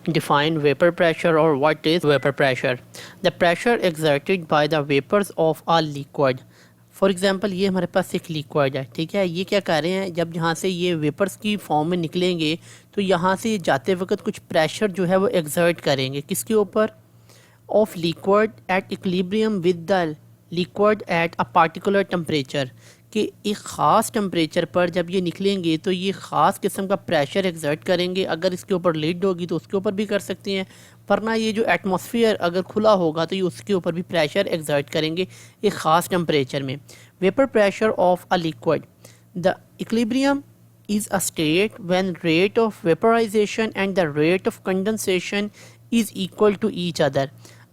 Define vapor pressure, or what is vapor pressure? The pressure exerted by the vapors of a liquid. For example ये हमारे पास एक liquid है, ठीक है। ये क्या कर रहे हैं, जब यहाँ से ये वेपर्स की फॉर्म में निकलेंगे तो यहाँ से जाते वक्त कुछ प्रेशर जो है वो एग्जर्ट करेंगे किसके ऊपर, of liquid at equilibrium with the liquid at a particular temperature, कि एक ख़ास टेम्परेचर पर जब ये निकलेंगे तो ये ख़ास किस्म का प्रेशर एग्जर्ट करेंगे। अगर इसके ऊपर लिड होगी तो उसके ऊपर भी कर सकते हैं, वरना ये जो एटमॉस्फेयर अगर खुला होगा तो ये उसके ऊपर भी प्रेशर एग्जर्ट करेंगे एक ख़ास टेम्परेचर में। Vapour pressure of a liquid, the equilibrium is a state when rate of vaporization and the rate of condensation is equal to each other।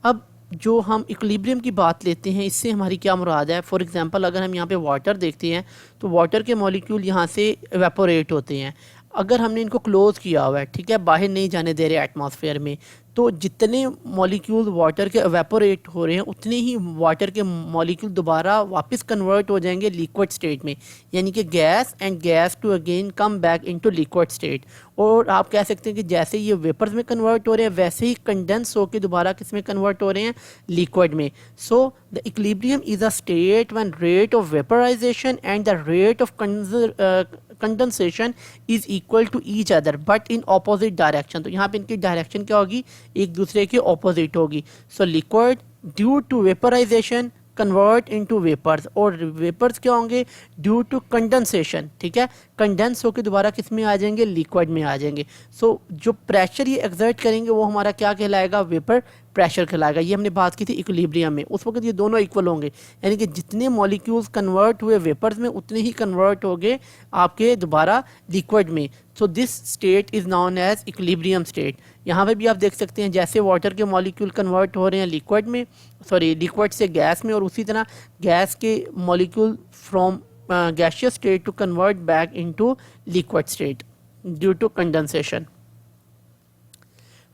अब जो हम इक्विलिब्रियम की बात लेते हैं इससे हमारी क्या मुराद है, फॉर एग्जांपल अगर हम यहाँ पे वाटर देखते हैं तो वाटर के मॉलिक्यूल यहाँ से एवेपोरेट होते हैं। अगर हमने इनको क्लोज़ किया हुआ है, ठीक है, बाहर नहीं जाने दे रहे एटमॉस्फेयर में, तो जितने मॉलिक्यूल वाटर के एवेपोरेट हो रहे हैं उतने ही वाटर के मॉलिक्यूल दोबारा वापस कन्वर्ट हो जाएंगे लिक्विड स्टेट में, यानी कि gas and gas to again come back into liquid state. और आप कह सकते हैं कि जैसे ये वेपर्स में कन्वर्ट हो रहे हैं वैसे ही कंडेंस होकर दोबारा किस में कन्वर्ट हो रहे हैं, लिक्विड में। So the equilibrium is a state when rate of vaporisation and the rate of condensation is equal to each other but in opposite direction. तो यहाँ पे इनकी डायरेक्शन क्या होगी, एक दूसरे के ऑपोजिट होगी। So liquid due to vaporisation convert into vapours, और वेपर्स क्या होंगे, ड्यू टू कंडेंसेशन, ठीक है, कंडेंस होकर दोबारा किस में आ जाएंगे, लिक्विड में आ जाएंगे। सो जो प्रेशर ये एक्सर्ट करेंगे वो हमारा क्या कहलाएगा, वेपर प्रेशर कहलाएगा। ये हमने बात की थी इक्विलिब्रियम में, उस वक्त ये दोनों इक्वल होंगे, यानी कि जितने मॉलिक्यूल्स कन्वर्ट हुए वेपर्स में उतने ही कन्वर्ट हो गए आपके दोबारा लिक्विड में। So this state is known as equilibrium state. यहाँ पे भी आप देख सकते हैं जैसे वाटर के मॉलिक्यूल कन्वर्ट हो रहे हैं लिक्विड में, सॉरी लिक्विड से गैस में, और उसी तरह गैस के molecule from gaseous state to convert back into liquid state due to condensation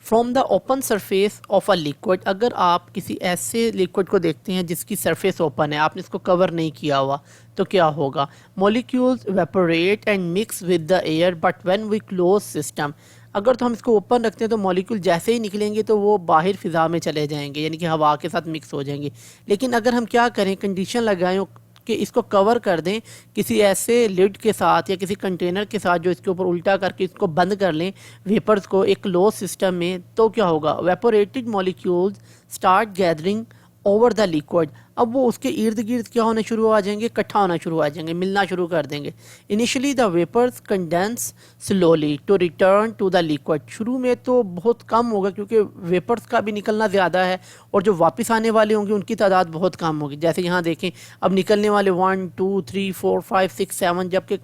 from the open surface of a liquid। अगर आप किसी ऐसे लिक्विड को देखते हैं जिसकी सरफेस ओपन है, आपने इसको कवर नहीं किया हुआ, तो क्या होगा, molecules evaporate and mix with the air but when we close system। अगर तो हम इसको ओपन रखते हैं तो मॉलिक्यूल जैसे ही निकलेंगे तो वो बाहर फ़िज़ा में चले जाएंगे, यानी कि हवा के साथ मिक्स हो जाएंगे। लेकिन अगर हम क्या करें, कंडीशन लगाएं कि इसको कवर कर दें किसी ऐसे लिड के साथ या किसी कंटेनर के साथ जो इसके ऊपर उल्टा करके इसको बंद कर लें वेपर्स को एक क्लोज सिस्टम में, तो क्या होगा, evaporated molecules start gathering over the liquid. अब वो उसके इर्द गिर्द क्या होने शुरू आ जाएंगे, इकट्ठा होना शुरू आ जाएंगे, मिलना शुरू कर देंगे। Initially the vapours condense slowly to return to the liquid. शुरू में तो बहुत कम होगा क्योंकि वेपर्स का भी निकलना ज़्यादा है और जो वापस आने वाले होंगे उनकी तादाद बहुत कम होगी। जैसे यहाँ देखें, अब निकलने वाले 1 2 3 4 5 6 7, जबकि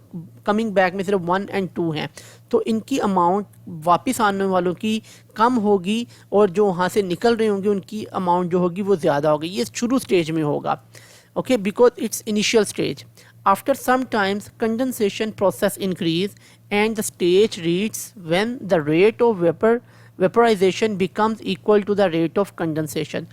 कमिंग बैक में सिर्फ 1 और 2 हैं, तो इनकी अमाउंट वापस आने वालों की कम होगी और जो वहाँ से निकल रहे होंगे उनकी अमाउंट जो होगी वो ज़्यादा होगी। ये शुरू स्टेज में होगा, okay, because it's initial stage. After some times condensation process increase and the stage reads when the rate of vaporisation becomes equal to the rate of condensation.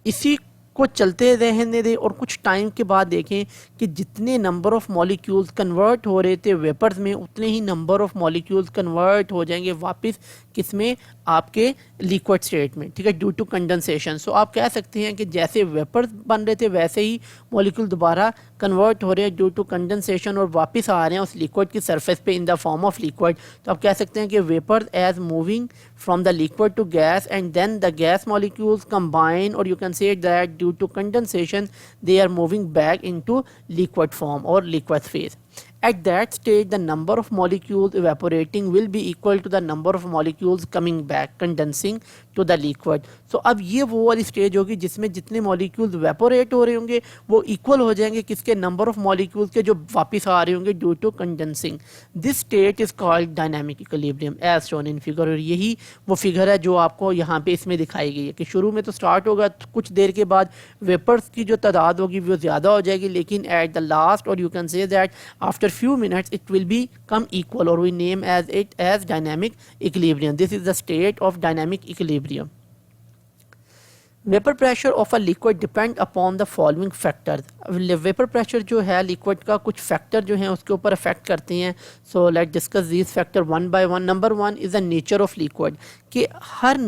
इसी को चलते रहने दें और कुछ टाइम के बाद देखें कि जितने नंबर ऑफ मॉलिक्यूल्स कन्वर्ट हो रहे थे वेपर्स में उतने ही नंबर ऑफ मॉलिक्यूल्स कन्वर्ट हो जाएंगे वापस किस में, आपके लिक्विड स्टेट में, ठीक है, ड्यू टू कंडेंसेशन। सो आप कह सकते हैं कि जैसे वेपर्स बन रहे थे वैसे ही मॉलिक्यूल दोबारा कन्वर्ट हो रहे हैं ड्यू टू कंडेंसेशन और वापस आ रहे हैं उस लिक्विड की सरफेस पे in the form of liquid. तो आप कह सकते हैं कि vapours as moving from the liquid to gas and then the gas molecules combine, और you can say that due to condensation they are moving back into liquid form or liquid phase। At that stage the number of molecules evaporating will be equal to the number of molecules coming back condensing to the liquid। so अब ये वो वाली stage होगी जिसमें जितने molecules evaporate हो रहे होंगे वो इक्वल हो जाएंगे किसके, नंबर ऑफ मॉलिक्यूल्स के जो वापस आ रहे होंगे due to condensing. This state is called dynamic equilibrium as shown in figure. और यही वो फिगर है जो आपको यहाँ पे इसमें दिखाई गई है कि शुरू में तो स्टार्ट होगा, कुछ देर के बाद वेपर्स की जो तादाद होगी वो ज़्यादा हो जाएगी, लेकिन एट द लास्ट, और you can say that after few minutes it will become equal, or we name as it as dynamic equilibrium। This is the state of dynamic equilibrium। Vapour pressure of a liquid depend upon the following factors. Vapour pressure जो है liquid का कुछ factor जो हैं उसके ऊपर affect करते हैं। So let discuss this factor one by one. Number one is the nature of liquid, कि हर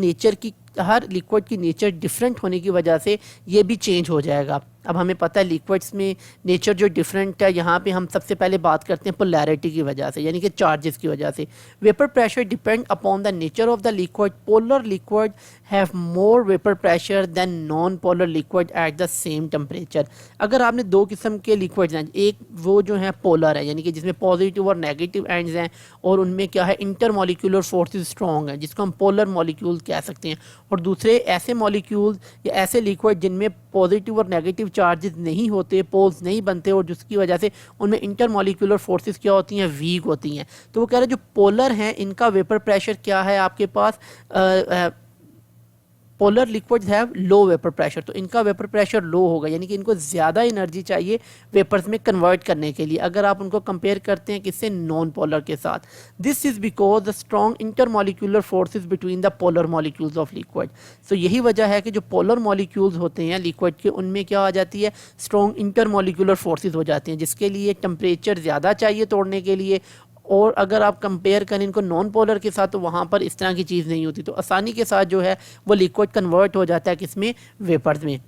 लिक्विड की नेचर डिफरेंट होने की वजह से ये भी चेंज हो जाएगा। अब हमें पता है लिक्विड्स में नेचर जो डिफरेंट है, यहाँ पे हम सबसे पहले बात करते हैं पोलैरिटी की वजह से, यानी कि चार्जेस की वजह से। Vapour pressure depend upon the nature of the liquid. Polar liquid have more vapour pressure than non polar liquid at the same temperature. अगर आपने दो किस्म के लिक्विड्स हैं, एक वो जो है पोलर है यानी कि जिसमें पॉजिटिव और नेगेटिव एंड्स हैं, और उनमें क्या है इंटरमॉलिक्यूलर फोर्सेस स्ट्रॉन्ग है, जिसको हम पोलर मॉलिक्यूल्स कह सकते हैं। और दूसरे ऐसे मॉलिक्यूल्स या ऐसे लिक्विड जिनमें पॉजिटिव और नेगेटिव चार्जेस नहीं होते, पोल्स नहीं बनते, और जिसकी वजह से उनमें इंटरमॉलिक्यूलर फोर्सेस क्या होती हैं, वीक होती हैं। तो वो कह रहे हैं जो पोलर हैं इनका वेपर प्रेशर क्या है आपके पास, polar liquids have low vapour pressure, तो इनका वेपर प्रेशर लो होगा, यानी कि इनको ज़्यादा एनर्जी चाहिए वेपर्स में कन्वर्ट करने के लिए, अगर आप उनको कंपेयर करते हैं किससे, नॉन पोलर के साथ। This is because the strong intermolecular forces between the polar molecules of liquid. So यही वजह है कि जो पोलर मॉलिक्यूल्स होते हैं लिक्विड के, उनमें क्या आ जाती है, स्ट्रॉन्ग इंटरमॉलिक्यूलर फोर्सेस हो जाती हैं, जिसके लिए टेम्परेचर ज़्यादा चाहिए तोड़ने के लिए। और अगर आप कंपेयर करें इनको नॉन पोलर के साथ, तो वहाँ पर इस तरह की चीज़ नहीं होती, तो आसानी के साथ जो है वो लिक्विड कन्वर्ट हो जाता है किसमें, वेपर्स में।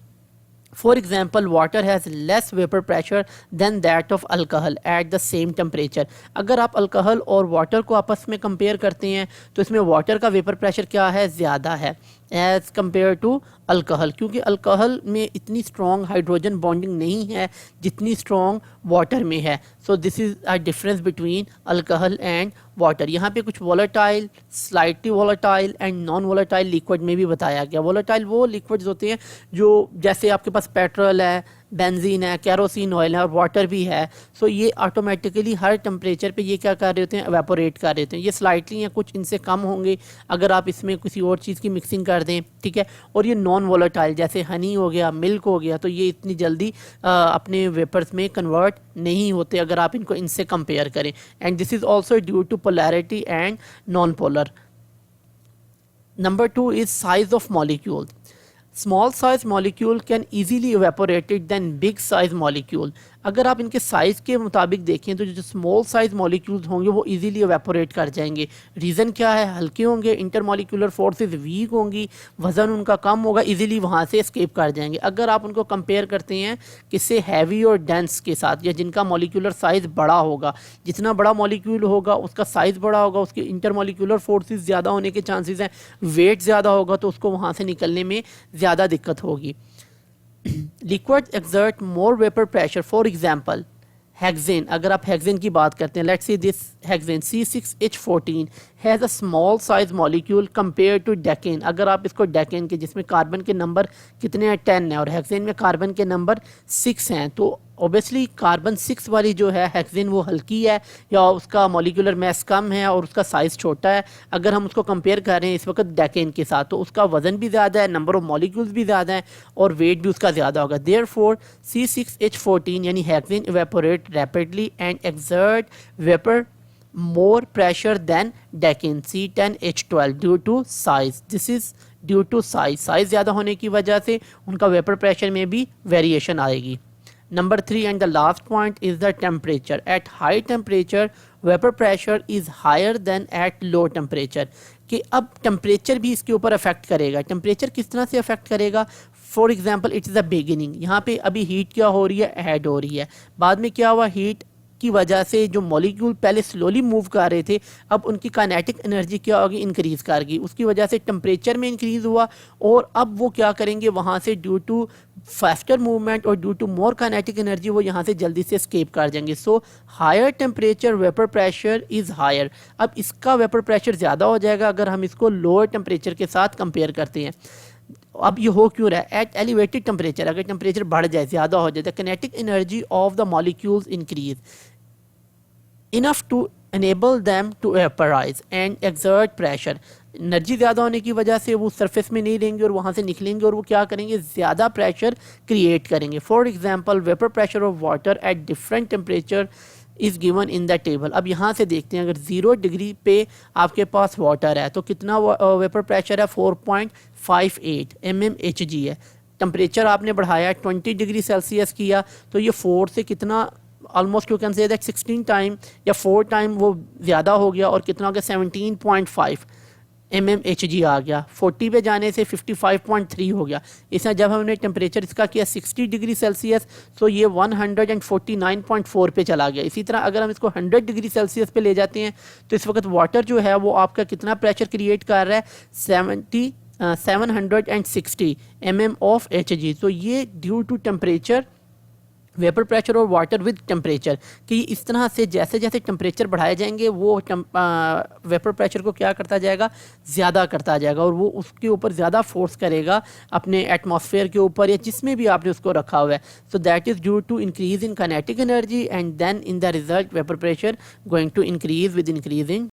For example, water has less vapor pressure than that of alcohol at the same temperature. अगर आप अल्कोहल और वाटर को आपस में कंपेयर करते हैं तो इसमें वाटर का वेपर प्रेशर क्या है, ज़्यादा है एज़ कम्पेयर टू अल्कोहल, क्योंकि अल्कोहल में इतनी स्ट्रॉन्ग हाइड्रोजन बॉन्डिंग नहीं है जितनी स्ट्रॉन्ग वाटर में है। So this is a difference between alcohol and water. यहाँ पे कुछ volatile, slightly volatile and non volatile liquid में भी बताया गया। वोलेटाइल वो लिक्विड्स होते हैं जो जैसे आपके पास पेट्रोल है, बेंजीन है, केरोसिन ऑयल है और वाटर भी है। सो ये ऑटोमेटिकली हर टेम्परेचर पे ये क्या कर रहे होते हैं, एवेपोरेट कर रहे होते हैं। ये स्लाइटली या कुछ इनसे कम होंगे अगर आप इसमें किसी और चीज़ की मिक्सिंग कर दें, ठीक है। और ये नॉन वोलेटाइल जैसे हनी हो गया, मिल्क हो गया, तो ये इतनी जल्दी अपने वेपर्स में कन्वर्ट नहीं होते अगर आप इनको इनसे कंपेयर करें। And this is also due to polarity and non polar. Number two is size of molecule. Small size molecule can easily evaporated than big size molecule. अगर आप इनके साइज़ के मुताबिक देखें तो जो स्मॉल साइज मॉलिक्यूल्स होंगे वो इजीली इवेपोरेट कर जाएंगे। रीज़न क्या है, हल्के होंगे, इंटरमॉलिक्यूलर फोर्सेस वीक होंगी, वज़न उनका कम होगा, इजीली वहाँ से एस्केप कर जाएंगे। अगर आप उनको कंपेयर करते हैं किससे, हैवी और डेंस के साथ, या जिनका मॉलिक्यूलर साइज़ बड़ा होगा, जितना बड़ा मॉलिक्यूल होगा उसका साइज़ बड़ा होगा, उसके इंटरमॉलिक्यूलर फोर्सेस ज़्यादा होने के चांसेस हैं, वेट ज़्यादा होगा तो उसको वहाँ से निकलने में ज़्यादा दिक्कत होगी। Liquid exert more vapour pressure, for example hexane. अगर आप हेक्सेन की बात करते हैं, let's see this hexane C6H14 has a small size molecule compare to decane. अगर आप इसको डेकेन के, जिसमें कार्बन के नंबर कितने हैं, 10 है, और हेक्सेन में कार्बन के नंबर 6 हैं, तो ऑब्वियसली कार्बन 6 वाली जो है हेक्सेन वो हल्की है या उसका मॉलिक्यूलर मास कम है और उसका साइज़ छोटा है। अगर हम उसको कंपेयर कर रहे हैं इस वक्त डेकेन के साथ, तो उसका वज़न भी ज़्यादा है, नंबर ऑफ मॉलिक्यूल्स भी ज़्यादा है और वेट भी उसका ज़्यादा होगा। देयरफॉर C6H14 यानी hexane evaporate rapidly and exert vapour more pressure than decene C10H12 due to size. This is due to size. Size ज़्यादा होने की वजह से उनका वेपर प्रेशर में भी वेरिएशन आएगी। Number 3 and the last point is the temperature. At high temperature vapour pressure is higher than at low temperature. कि अब टेम्परेचर भी इसके ऊपर अफेक्ट करेगा। टेम्परेचर किस तरह से अफेक्ट करेगा, for example it's the beginning. यहाँ पे अभी हीट क्या हो रही है, ऐड हो रही है, बाद में क्या हुआ, हीट की वजह से जो मॉलिक्यूल पहले स्लोली मूव कर रहे थे अब उनकी काइनेटिक एनर्जी क्या होगी, इंक्रीज़ कर गई, उसकी वजह से टेम्परेचर में इंक्रीज़ हुआ और अब वो क्या करेंगे, वहाँ से ड्यू टू फास्टर मूवमेंट और due to more kinetic energy वो यहाँ से जल्दी से एस्केप कर जाएंगे। So higher temperature vapour pressure is higher. अब इसका वेपर प्रेशर ज़्यादा हो जाएगा अगर हम इसको लोअर टेम्परेचर के साथ कंपेयर करते हैं। अब ये हो क्यों रहा है, एट एलिवेटेड टेम्परेचर, अगर टेम्परेचर बढ़ जाए, ज़्यादा हो जाए, the kinetic energy of the molecules increase enough to enable them to vaporize and exert pressure। Energy ज़्यादा होने की वजह से वो सरफेस में नहीं रहेंगे और वहाँ से निकलेंगे और वो क्या करेंगे, ज़्यादा प्रेशर क्रिएट करेंगे। For example vapour pressure of water at different temperature is given in the table. अब यहाँ से देखते हैं, अगर 0 डिग्री पे आपके पास वाटर है तो कितना वेपर प्रेशर है, 4.58 mmHg है। टेम्परेचर आपने बढ़ाया 20 डिग्री सेल्सियस किया तो ये 4 से कितना, almost you can say that 16 time या 4 टाइम वो ज़्यादा हो गया, और कितना हो गया, 17.5 mmHg आ गया। 40 पे जाने से 55.3 हो गया। इसमें जब हमने टेम्परेचर इसका किया 60 डिग्री सेल्सियस तो ये 149.4 पे चला गया। इसी तरह अगर हम इसको 100 डिग्री सेल्सियस पे ले जाते हैं तो इस वक्त वाटर जो है वो आपका कितना प्रेशर क्रिएट कर रहा है, 760 mm ऑफ Hg। तो ये due to temperature, vapour pressure और वाटर विद टेम्परेचर, कि इस तरह से जैसे जैसे टेम्परेचर बढ़ाए जाएंगे वो वेपर प्रेशर को क्या करता जाएगा, ज़्यादा करता जाएगा, और वो उसके ऊपर ज़्यादा फोर्स करेगा अपने एटमॉस्फेयर के ऊपर या जिसमें भी आपने उसको रखा हुआ है। So that is due to increase in kinetic energy and then in the result vapour pressure going to increase with increasing